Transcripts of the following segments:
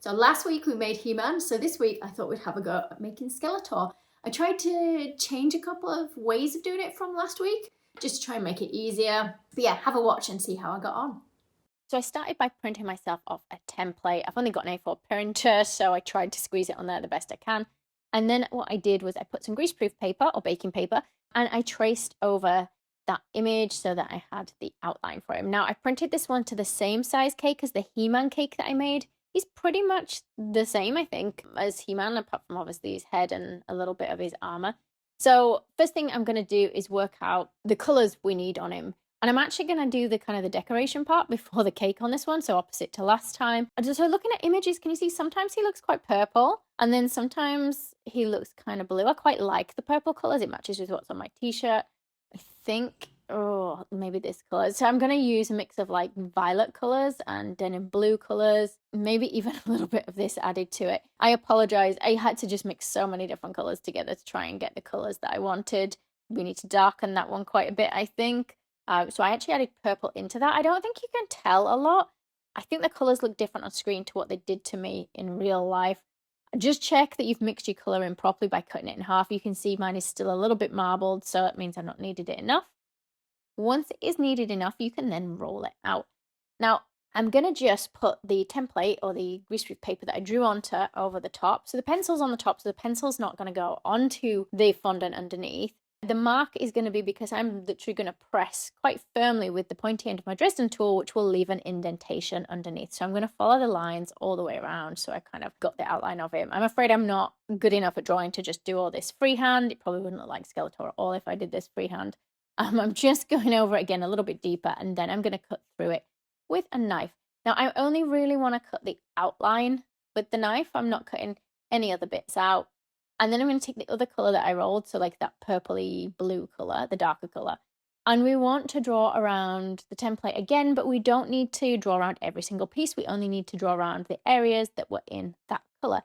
So last week we made He-Man, so this week I thought we'd have a go at making Skeletor. I tried to change a couple of ways of doing it from last week, just to try and make it easier. But yeah, have a watch and see how I got on. So I started by printing myself off a template. I've only got an A4 printer, so I tried to squeeze it on there the best I can. And then what I did was I put some greaseproof paper or baking paper and I traced over that image so that I had the outline for him. Now I printed this one to the same size cake as the He-Man cake that I made. He's pretty much the same, I think, as He-Man, apart from obviously his head and a little bit of his armor. So first thing I'm going to do is work out the colors we need on him. And I'm actually going to do the kind of the decoration part before the cake on this one, so opposite to last time. And so looking at images, can you see sometimes he looks quite purple and then sometimes he looks kind of blue. I quite like the purple colors. It matches with what's on my t-shirt. I think, oh, maybe this color. So I'm going to use a mix of like violet colors and denim blue colors, maybe even a little bit of this added to it. I apologize. I had to just mix so many different colors together to try and get the colors that I wanted. We need to darken that one quite a bit, I think. So I actually added purple into that. I don't think you can tell a lot. I think the colors look different on screen to what they did to me in real life. Just check that you've mixed your color in properly by cutting it in half. You can see mine is still a little bit marbled, so that means I've not kneaded it enough. Once it is kneaded enough, you can then roll it out. Now, I'm going to just put the template or the greaseproof paper that I drew onto over the top. So the pencil's on the top, so the pencil's not going to go onto the fondant underneath. The mark is going to be because I'm literally going to press quite firmly with the pointy end of my Dresden tool, which will leave an indentation underneath. So I'm going to follow the lines all the way around. So I kind of got the outline of him. I'm afraid I'm not good enough at drawing to just do all this freehand. It probably wouldn't look like Skeletor at all if I did this freehand. I'm just going over it again a little bit deeper, and then I'm going to cut through it with a knife. Now, I only really want to cut the outline with the knife. I'm not cutting any other bits out. And then I'm going to take the other color that I rolled, so like that purpley blue color, the darker color. And we want to draw around the template again, but we don't need to draw around every single piece. We only need to draw around the areas that were in that color.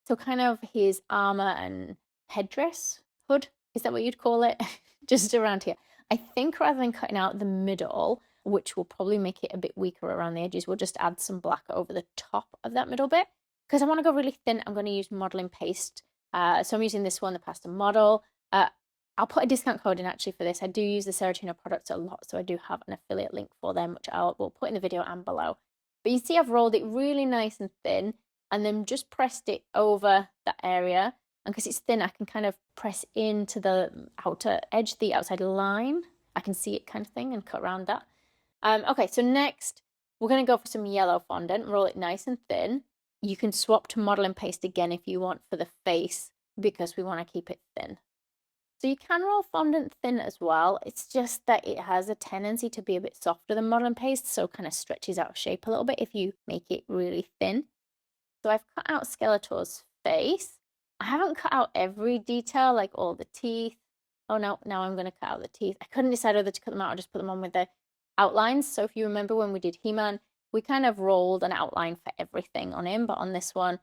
So kind of his armor and headdress, hood, is that what you'd call it? Just around here. I think rather than cutting out the middle, which will probably make it a bit weaker around the edges, we'll just add some black over the top of that middle bit. Because I want to go really thin, I'm going to use modeling paste. So I'm using this one, the Pasta Model. I'll put a discount code in actually for this. I do use the Serotina products a lot, so I do have an affiliate link for them, which will put in the video and below. But you see I've rolled it really nice and thin, and then just pressed it over that area. And because it's thin, I can kind of press into the outer edge, the outside line. I can see it kind of thing and cut around that. Okay, so next we're going to go for some yellow fondant, roll it nice and thin. You can swap to modeling paste again if you want for the face, because we want to keep it thin. So you can roll fondant thin as well. It's just that it has a tendency to be a bit softer than modeling paste, so kind of stretches out of shape a little bit if you make it really thin. So I've cut out Skeletor's face. I haven't cut out every detail, like all the teeth. Oh no, now I'm going to cut out the teeth. I couldn't decide whether to cut them out or just put them on with the outlines. So if you remember when we did He-Man, we kind of rolled an outline for everything on him, but on this one,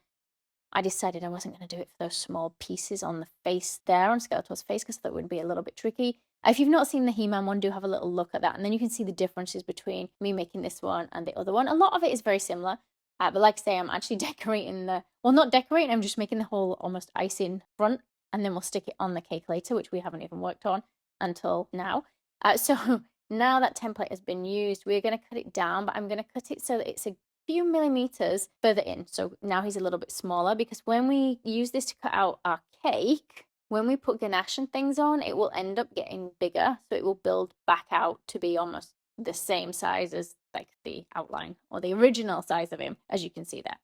I decided I wasn't going to do it for those small pieces on the face there, on Skeletor's face, because that would be a little bit tricky. If you've not seen the He-Man one, do have a little look at that, and then you can see the differences between me making this one and the other one. A lot of it is very similar, but like I say, I'm actually decorating well, not decorating, I'm just making the whole almost icing front, and then we'll stick it on the cake later, which we haven't even worked on until now. So now that template has been used, we're going to cut it down, but I'm going to cut it so that it's a few millimeters further in. So now he's a little bit smaller, because when we use this to cut out our cake, when we put ganache and things on, it will end up getting bigger. So it will build back out to be almost the same size as like the outline or the original size of him, as you can see there.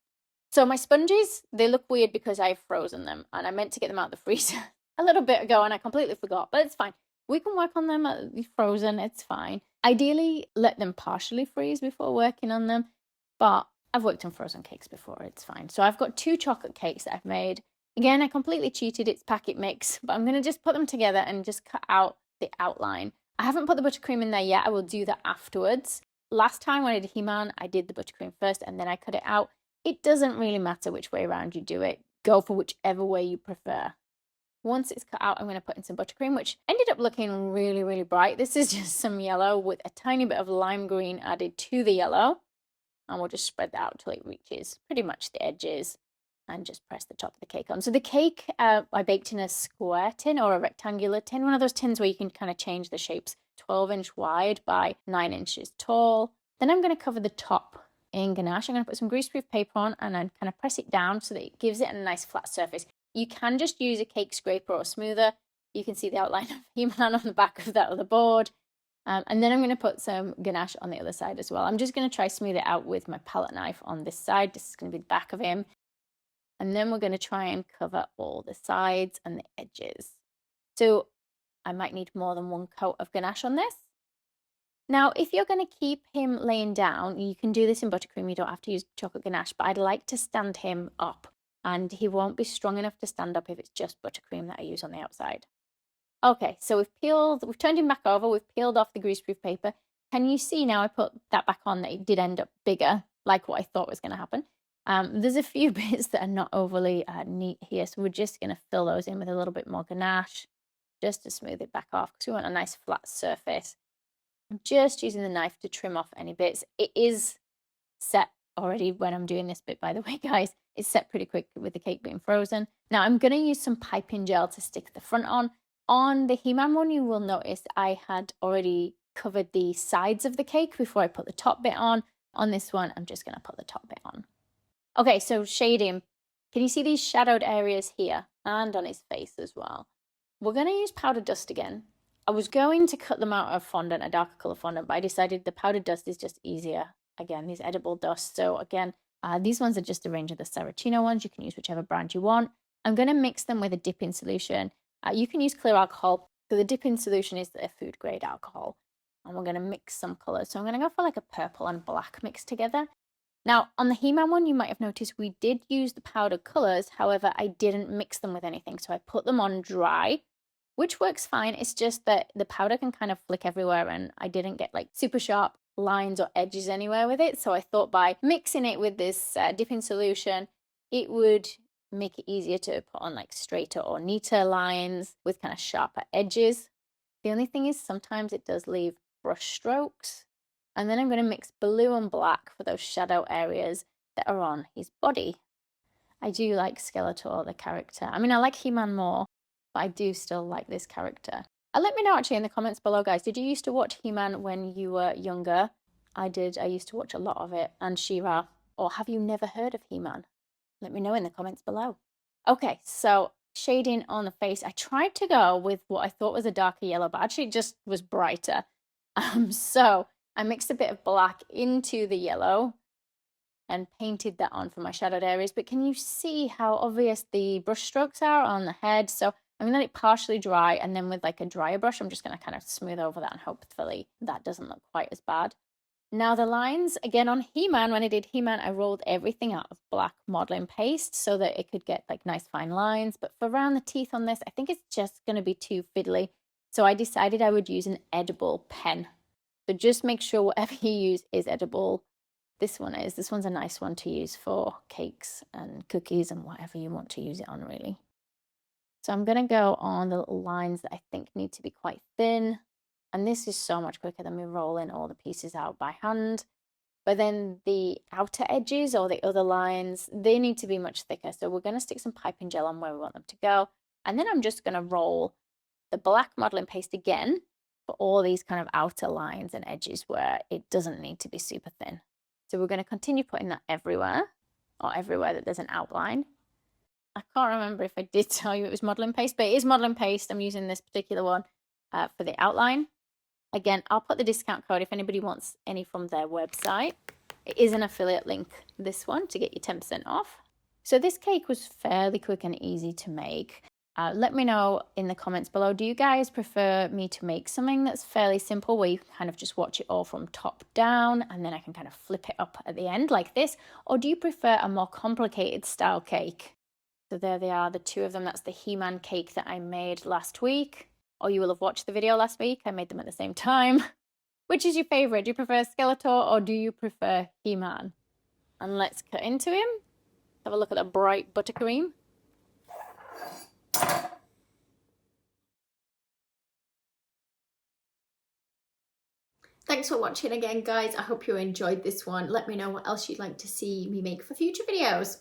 So my sponges, they look weird because I've frozen them, and I meant to get them out of the freezer a little bit ago and I completely forgot, but it's fine. We can work on them frozen, it's fine. Ideally, let them partially freeze before working on them, but I've worked on frozen cakes before, it's fine. So I've got 2 chocolate cakes that I've made. Again, I completely cheated, it's packet mix, but I'm going to just put them together and just cut out the outline. I haven't put the buttercream in there yet, I will do that afterwards. Last time when I did He-Man, I did the buttercream first and then I cut it out. It doesn't really matter which way around you do it. Go for whichever way you prefer. Once it's cut out, I'm going to put in some buttercream, which ended up looking really, really bright. This is just some yellow with a tiny bit of lime green added to the yellow. And we'll just spread that out till it reaches pretty much the edges and just press the top of the cake on. So the cake I baked in a square tin or a rectangular tin, one of those tins where you can kind of change the shapes, 12-inch wide by 9 inches tall. Then I'm going to cover the top in ganache. I'm going to put some greaseproof paper on and then kind of press it down so that it gives it a nice flat surface. You can just use a cake scraper or smoother. You can see the outline of He-Man on the back of that other board. And then I'm going to put some ganache on the other side as well. I'm just going to try smooth it out with my palette knife on this side. This is going to be the back of him. And then we're going to try and cover all the sides and the edges. So I might need more than one coat of ganache on this. Now, if you're going to keep him laying down, you can do this in buttercream. You don't have to use chocolate ganache, but I'd like to stand him up. And he won't be strong enough to stand up if it's just buttercream that I use on the outside. Okay, so we've turned him back over, we've peeled off the greaseproof paper. Can you see now I put that back on that it did end up bigger, like what I thought was going to happen? There's a few bits that are not overly neat here, so we're just going to fill those in with a little bit more ganache, just to smooth it back off, because we want a nice flat surface. I'm just using the knife to trim off any bits. It is set already when I'm doing this bit, by the way, guys. It's set pretty quick with the cake being frozen. Now I'm going to use some piping gel to stick the front on. On the He-Man one, you will notice I had already covered the sides of the cake before I put the top bit on. On this one, I'm just going to put the top bit on. Okay, so shading. Can you see these shadowed areas here? And on his face as well. We're going to use powder dust again. I was going to cut them out of fondant, a darker colour fondant, but I decided the powder dust is just easier. Again, these edible dust. So again, these ones are just a range of the Saracino ones. You can use whichever brand you want. I'm going to mix them with a dipping solution. You can use clear alcohol. So the dipping solution is a food grade alcohol. And we're going to mix some colours. So I'm going to go for like a purple and black mixed together. Now, on the He-Man one, you might have noticed we did use the powdered colours. However, I didn't mix them with anything. So I put them on dry, which works fine. It's just that the powder can kind of flick everywhere and I didn't get like super sharp lines or edges anywhere with it. So I thought by mixing it with this dipping solution, it would make it easier to put on like straighter or neater lines with kind of sharper edges. The only thing is sometimes it does leave brush strokes. And then I'm going to mix blue and black for those shadow areas that are on his body. I do like Skeletor, the character. I mean, I like He-Man more, but I do still like this character. Let me know actually in the comments below, guys. Did you used to watch He-Man when you were younger? I did. I used to watch a lot of it. And She-Ra. Or have you never heard of He-Man? Let me know in the comments below. Okay, so shading on the face. I tried to go with what I thought was a darker yellow, but actually it just was brighter. So I mixed a bit of black into the yellow and painted that on for my shadowed areas. But can you see how obvious the brush strokes are on the head? So I'm going to let it partially dry, and then with like a drier brush, I'm just going to kind of smooth over that and hopefully that doesn't look quite as bad. Now the lines, again on He-Man, when I did He-Man, I rolled everything out of black modeling paste so that it could get like nice fine lines. But for around the teeth on this, I think it's just going to be too fiddly. So I decided I would use an edible pen. So just make sure whatever you use is edible. This one is. This one's a nice one to use for cakes and cookies and whatever you want to use it on, really. So I'm going to go on the little lines that I think need to be quite thin. And this is so much quicker than me rolling all the pieces out by hand. But then the outer edges or the other lines, they need to be much thicker. So we're going to stick some piping gel on where we want them to go. And then I'm just going to roll the black modeling paste again for all these kind of outer lines and edges where it doesn't need to be super thin. So we're going to continue putting that everywhere, or everywhere that there's an outline. I can't remember if I did tell you it was modeling paste, but it is modeling paste. I'm using this particular one for the outline. Again, I'll put the discount code if anybody wants any from their website. It is an affiliate link, this one, to get you 10% off. So this cake was fairly quick and easy to make. Let me know in the comments below, do you guys prefer me to make something that's fairly simple where you kind of just watch it all from top down and then I can kind of flip it up at the end like this? Or do you prefer a more complicated style cake? So there they are, the two of them. That's the He-Man cake that I made last week. Or you will have watched the video last week. I made them at the same time. Which is your favorite? Do you prefer Skeletor or do you prefer He-Man? And let's cut into him. Have a look at that bright buttercream. Thanks for watching again, guys. I hope you enjoyed this one. Let me know what else you'd like to see me make for future videos.